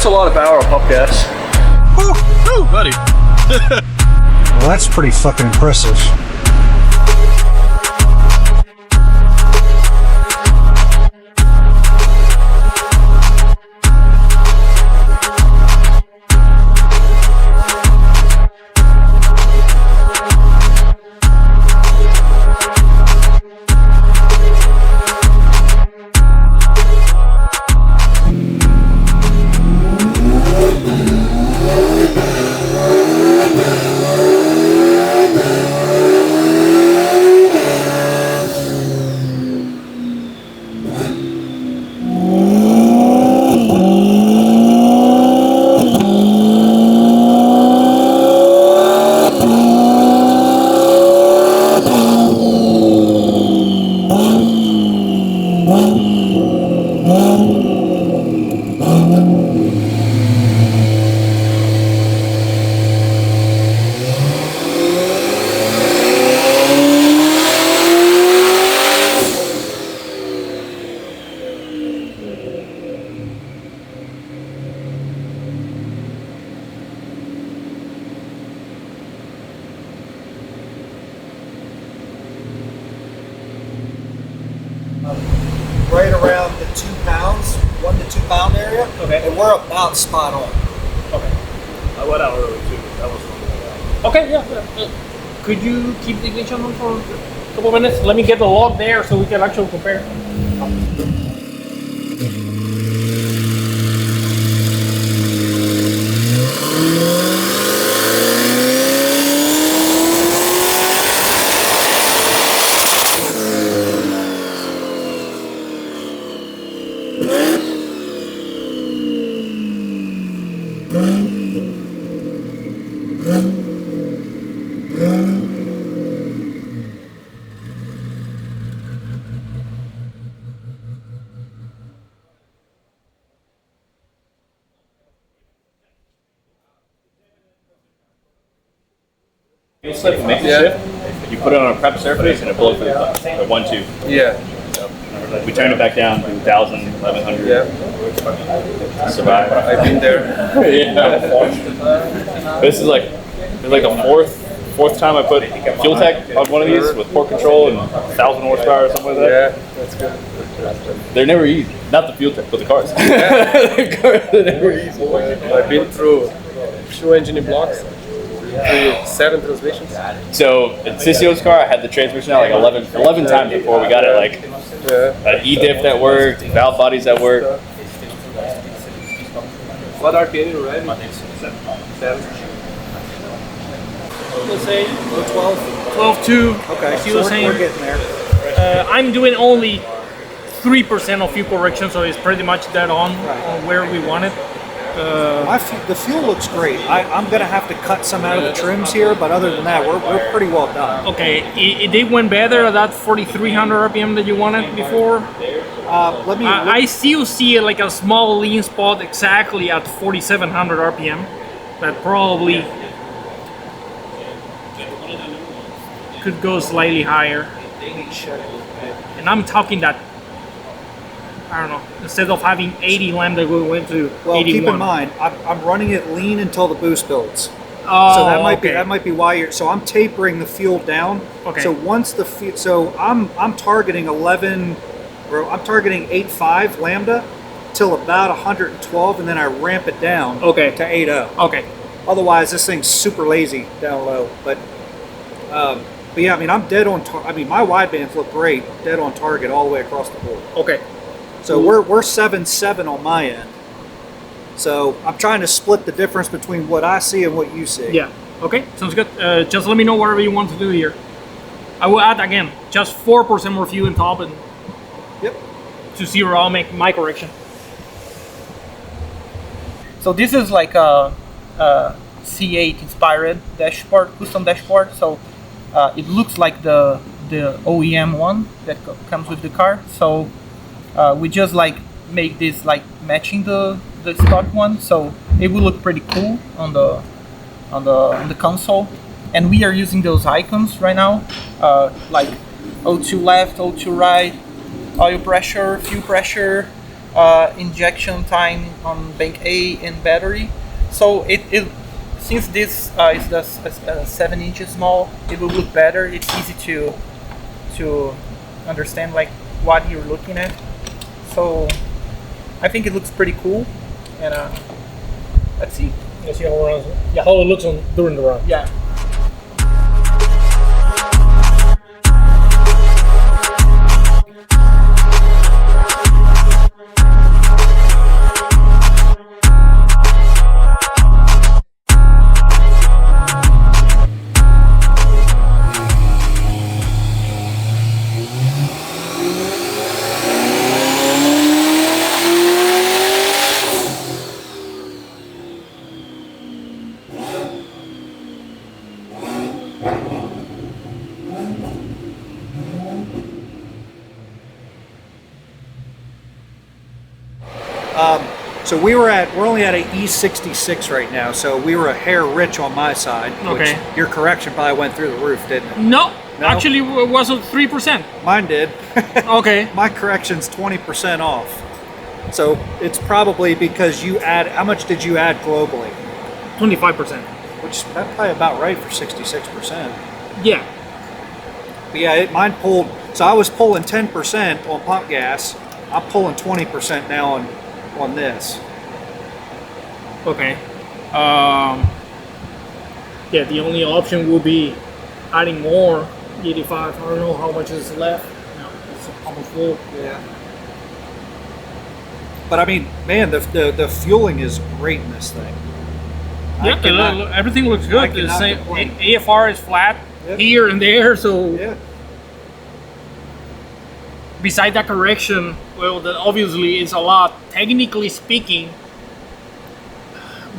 That's a lot of power, pump gas. Woo, buddy. Well, that's pretty fucking impressive. Right around the 2 pounds, 1 to 2 pound area. Okay. And we're about spot on. Okay. I went out early too. That was Okay, yeah. Could you keep the ignition on for a couple minutes? Let me get the log there so we can actually compare. It's like make the shift. You put it on a prep surface and it blows through the clutch. 1-2. Yeah. We turned it back down to 1,000, 1,100. Yeah. Survive. I've been there. Yeah. This is like the fourth time I put FuelTech on one of these with port control and 1,000 horsepower or something like that. Yeah, that's good. They're never easy. Not the FuelTech, but the cars. The cars are never easy. I've been through 2 engine blocks. 7 transmissions. So in Ciccio's car, I had the transmission out like 11 times before we got it. Like an E-diff that worked, valve bodies that worked. What RPM you ready? 7. Let's say 12. 12.2. Okay, See so what I'm saying? we're getting there. I'm doing only 3% of fuel correction, so it's pretty much dead on where we want it. The fuel looks great. I'm going to have to cut some out of the trims here, but other than that, we're pretty well done. Okay, it did went better at that 4,300 RPM that you wanted before. I still see it like a small lean spot exactly at 4,700 RPM. That probably could go slightly higher. And I'm talking that, I don't know, instead of having 80 lambda, we went to 81. Well, keep in mind, I'm running it lean until the boost builds. Oh, so that might be why you're. So I'm tapering the fuel down. Okay. So once the so I'm targeting 11, or I'm targeting 8.5 lambda till about 112, and then I ramp it down. To 8.0. Okay. Otherwise, this thing's super lazy down low. But yeah, I mean, I'm dead on. I mean, my widebands look great, dead on target all the way across the board. Okay. So we're 7.7 on my end. So I'm trying to split the difference between what I see and what you see. Yeah. Okay. Sounds good. Just let me know whatever you want to do here. I will add again just 4% more fuel in top and to 0. I'll make my correction. So this is like a C8 inspired dashboard, custom dashboard. So it looks like the OEM one that comes with the car. So we just like make this like matching the stock one, so it will look pretty cool on the console. And we are using those icons right now, like O2 left, O2 right, oil pressure, fuel pressure, injection time on bank A and battery. So it since this is the 7 inches small, it will look better. It's easy to understand like what you're looking at. So I think it looks pretty cool, and let's see. Let's see how it runs. Yeah, how it looks on during the run. Yeah. So we're only at an E66 right now, so we were a hair rich on my side. Okay. Which your correction probably went through the roof, didn't it? No, No? actually it was 3%. Mine did. Okay. My correction's 20% off. So it's probably because you add, how much did you add globally? 25%. Which that's probably about right for 66%. Yeah. But yeah, mine pulled, so I was pulling 10% on pump gas. I'm pulling 20% now on this. Okay. Yeah, the only option will be adding more 85. I don't know how much is left. No, it's almost full. Yeah. But I mean, man, the fueling is great in this thing. Yeah, everything looks good. The cannot same complain. AFR is flat Yep. here and there, so Yeah. beside that correction, well, that obviously is a lot. Technically speaking,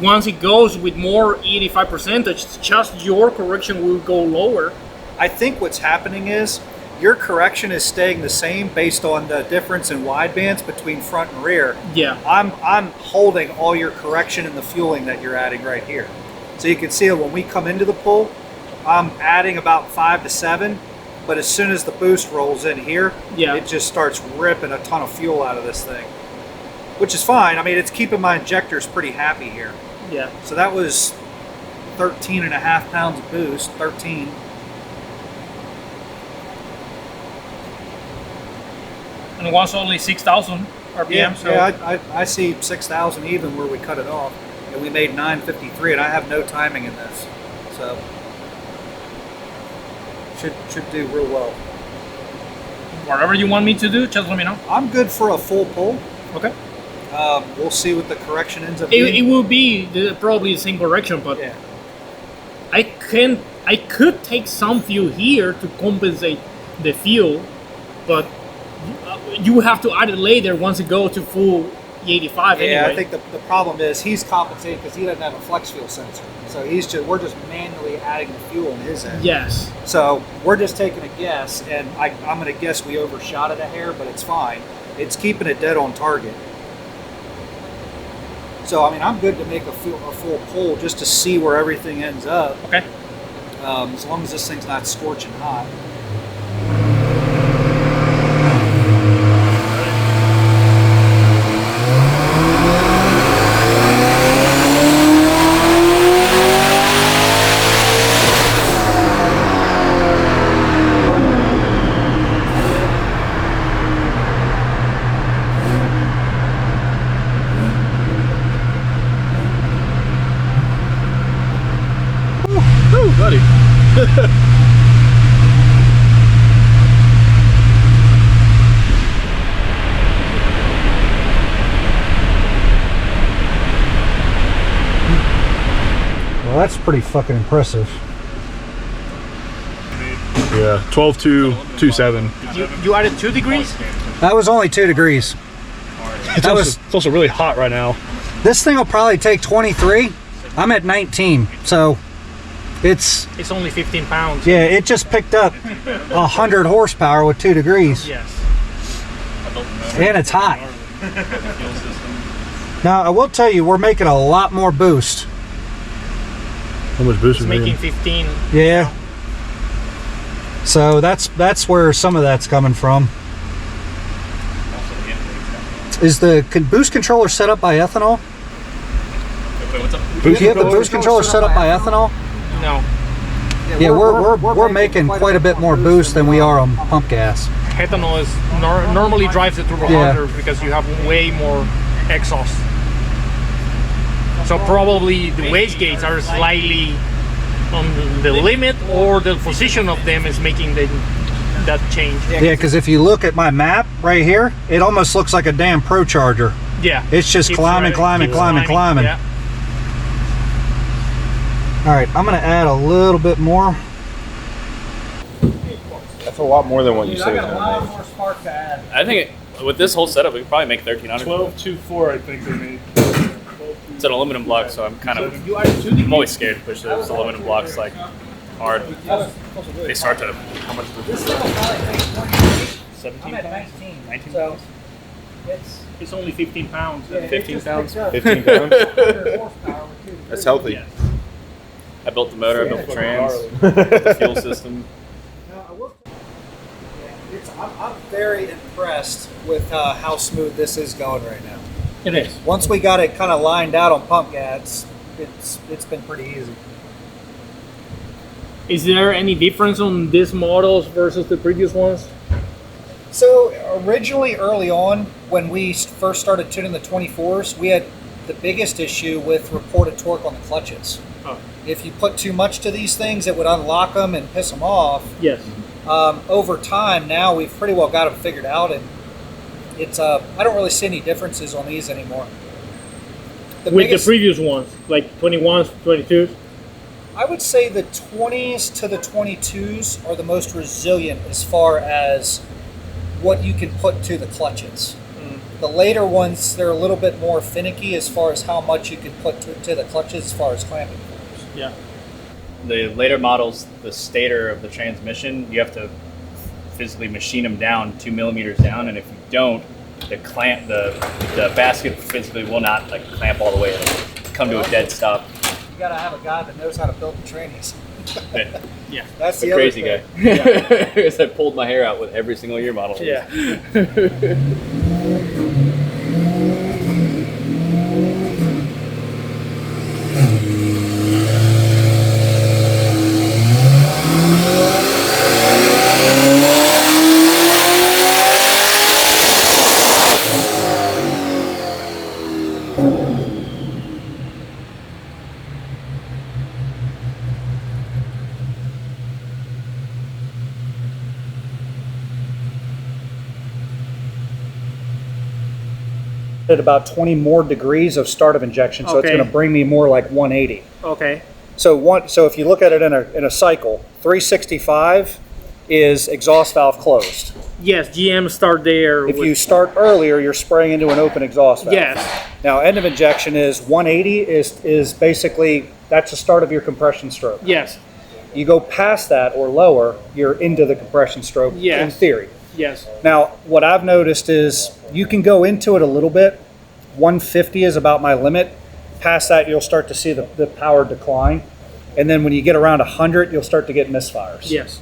once it goes with more 85%, it's just your correction will go lower. I think what's happening is your correction is staying the same based on the difference in widebands between front and rear. Yeah. I'm holding all your correction and the fueling that you're adding right here. So you can see that when we come into the pull, I'm adding about 5 to 7, but as soon as the boost rolls in here, Yeah. it just starts ripping a ton of fuel out of this thing. Which is fine. I mean, it's keeping my injectors pretty happy here. Yeah. So that was 13.5 pounds of boost, 13. And it was only 6,000 RPM. Yeah, so yeah, I see 6,000 even where we cut it off, and we made 953, and I have no timing in this, so should do real well. whatever you want me to do, just let me know. I'm good for a full pull. Okay. We'll see what the correction ends up It being. will be probably the same correction, but Yeah, I could take some fuel here to compensate the fuel, but you have to add it later once it goes to full 85 anyway. yeah. I think the problem is he's compensating because he doesn't have a flex fuel sensor, so we're just manually adding the fuel in his end. Yes. So we're just taking a guess, and I'm going to guess we overshot it a hair, but it's fine. It's keeping it dead on target. So I mean, I'm good to make a full pull just to see where everything ends up. Okay. As long as this thing's not scorching hot. Woo, buddy. Well, that's pretty fucking impressive. Yeah, 12.227. You added 2 degrees? That was only 2 degrees. It's also really hot right now. This thing will probably take 23. I'm at 19, so it's It's only 15 pounds. yeah. It just picked up 100 horsepower with 2 degrees, Yes. and it's hot. Now I will tell you, we're making a lot more boost. How much boost It's is making 15. Yeah. So that's where some of that's coming from. Is the boost controller set up by Ethanol? Wait, what's up? Do you have the boost controller set up by Ethanol? No. Yeah, we're making quite a bit more boost than we are on pump gas. Ethanol is normally drives the turbo harder because you have way more exhaust. So probably the wastegates are slightly on the limit, or the position of them is making that change. Yeah, because if you look at my map right here, it almost looks like a damn Pro Charger. Yeah. It's just climbing. Yeah. All right, I'm gonna add a little bit more. That's a lot more than what you said it was gonna make. more spark to add. I think with this whole setup, we could probably make 1300. 12.24, I think they made. It's an aluminum block, so I'm I'm always scared to push those aluminum blocks like hard. They start to, how much is this? 17 pounds? 19 pounds? It's only 15 pounds. 15 pounds? 15 pounds? That's healthy. Yeah. I built the motor, I built the trans, the fuel system. I'm very impressed with how smooth this is going right now. It is. Once we got it kind of lined out on pump gas, it's been pretty easy. Is there any difference on these models versus the previous ones? So originally, early on, when we first started tuning the 24s, we had the biggest issue with reported torque on the clutches. Oh. If you put too much to these things, it would unlock them and piss them off. Yes. Over time, now we've pretty well got them figured out, and it's I don't really see any differences on these anymore. With the previous ones, like 21s, 22s? I would say the 20s to the 22s are the most resilient as far as what you can put to the clutches. The later ones, they're a little bit more finicky as far as how much you can put to the clutches as far as clamping goes. Yeah. The later models, the stator of the transmission, you have to physically machine them down 2 millimeters down, and if you don't, the basket physically will not like clamp all the way. It'll come to a dead stop. You gotta have a guy that knows how to build the trannies. Yeah. That's The the crazy other guy. thing. Because I pulled my hair out with every single year model. Yeah. At about 20 more degrees of start of injection, so it's Okay. going to bring me more like 180. Okay. So if you look at it in a cycle, 365 is exhaust valve closed. Yes, GM start there. If you start earlier, you're spraying into an open exhaust valve. Yes. Now end of injection is 180 is basically that's the start of your compression stroke. Yes. You go past that or lower, you're into the compression stroke in Yes. theory. Yes. Now, what I've noticed is you can go into it a little bit. 150 is about my limit. Past that, you'll start to see the power decline. And then when you get around 100, you'll start to get misfires. Yes.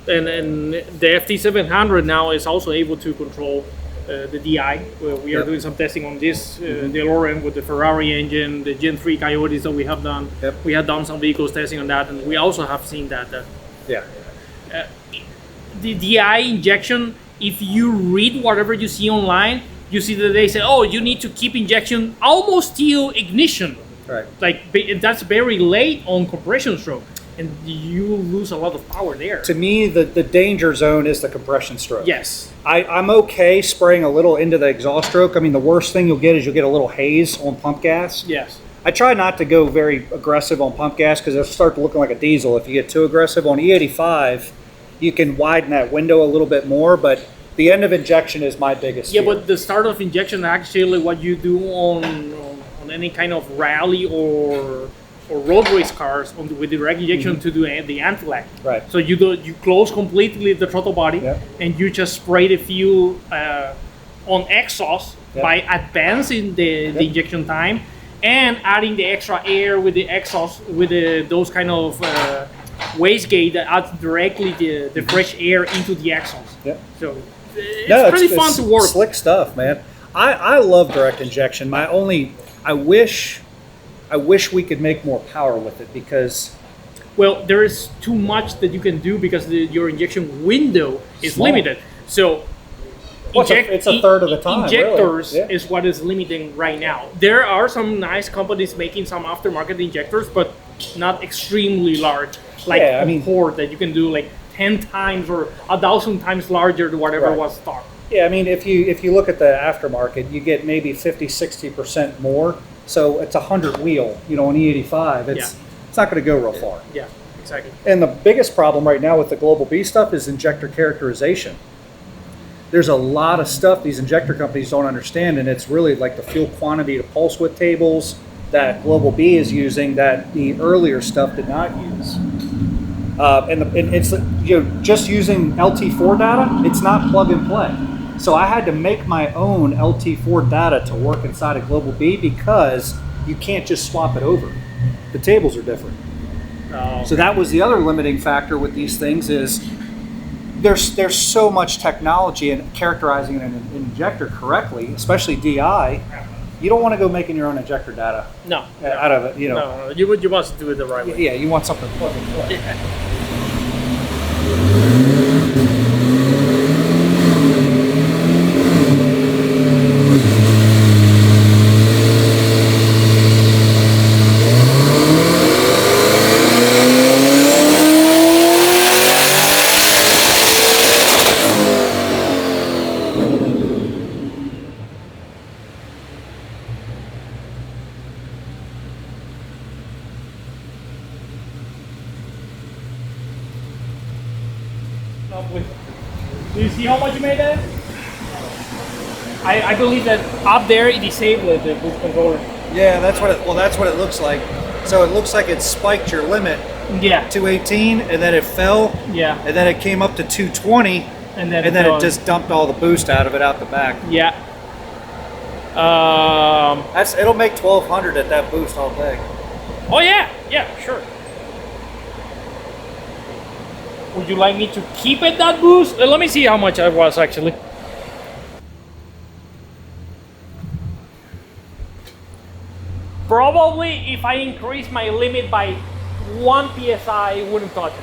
And the FT700 now is also able to control the DI. We are Yep. doing some testing on this DeLorean with the Ferrari engine, the Gen 3 Coyotes that we have done. Yep. We have done some vehicles testing on that, and we also have seen that Yeah. the DI injection, if you read whatever you see online, you see that they say, oh, you need to keep injection almost till ignition. Right. Like, that's very late on compression stroke, and you lose a lot of power there. To me, the danger zone is the compression stroke. Yes. I'm okay spraying a little into the exhaust stroke. I mean, the worst thing you'll get is you'll get a little haze on pump gas. Yes. I try not to go very aggressive on pump gas because it'll start looking like a diesel if you get too aggressive. On E85, you can widen that window a little bit more, but the end of injection is my biggest Yeah, fear. but the start of injection actually what you do on any kind of rally or road race cars with direct injection to do the anti-lag. Right. So you close completely the throttle body, Yeah. and you just spray the fuel on exhaust Yeah. by advancing the injection time and adding the extra air with the exhaust with those kind of wastegate that adds directly the fresh air into the exhaust. Yeah. So it's pretty fun to work. Slick stuff, man. I love direct injection. I wish we could make more power with it because. Well, there is too much that you can do because your injection window is Small. limited. So It's a third of the time. Injectors really. Yeah. is what is limiting right now. There are some nice companies making some aftermarket injectors, but not extremely large. Like Ford that you can do like 10 times or 1,000 times larger than whatever Right. was stock. Yeah, I mean, if you look at the aftermarket, you get maybe 50-60% more. So it's a 100 wheel, you know, an E85. It's not going to go real far. Yeah, exactly. And the biggest problem right now with the Global B stuff is injector characterization. There's a lot of stuff these injector companies don't understand, and it's really like the fuel quantity to pulse width tables that Global B is using that the earlier stuff did not use. And it's just using LT4 data. It's not plug and play. So I had to make my own LT4 data to work inside of Global B because you can't just swap it over. The tables are different. So that was the other limiting factor with these things is there's so much technology in characterizing an injector correctly, especially DI. You don't want to go making your own injector data out of it. No, you must do it the right way. Yeah, you want something plug and play. Do you see how much you made there? I believe that up there it disabled the boost controller. Yeah, that's what it looks like. So it looks like it spiked your limit Yeah. 218, and then it fell, Yeah. and then it came up to 220, And then it just dumped all the boost out of it out the back. Yeah. It'll make 1200 at that boost all day. Oh yeah, yeah, sure. Would you like me to keep it that boost? Let me see how much I was actually. Probably if I increase my limit by 1 PSI, I wouldn't touch it.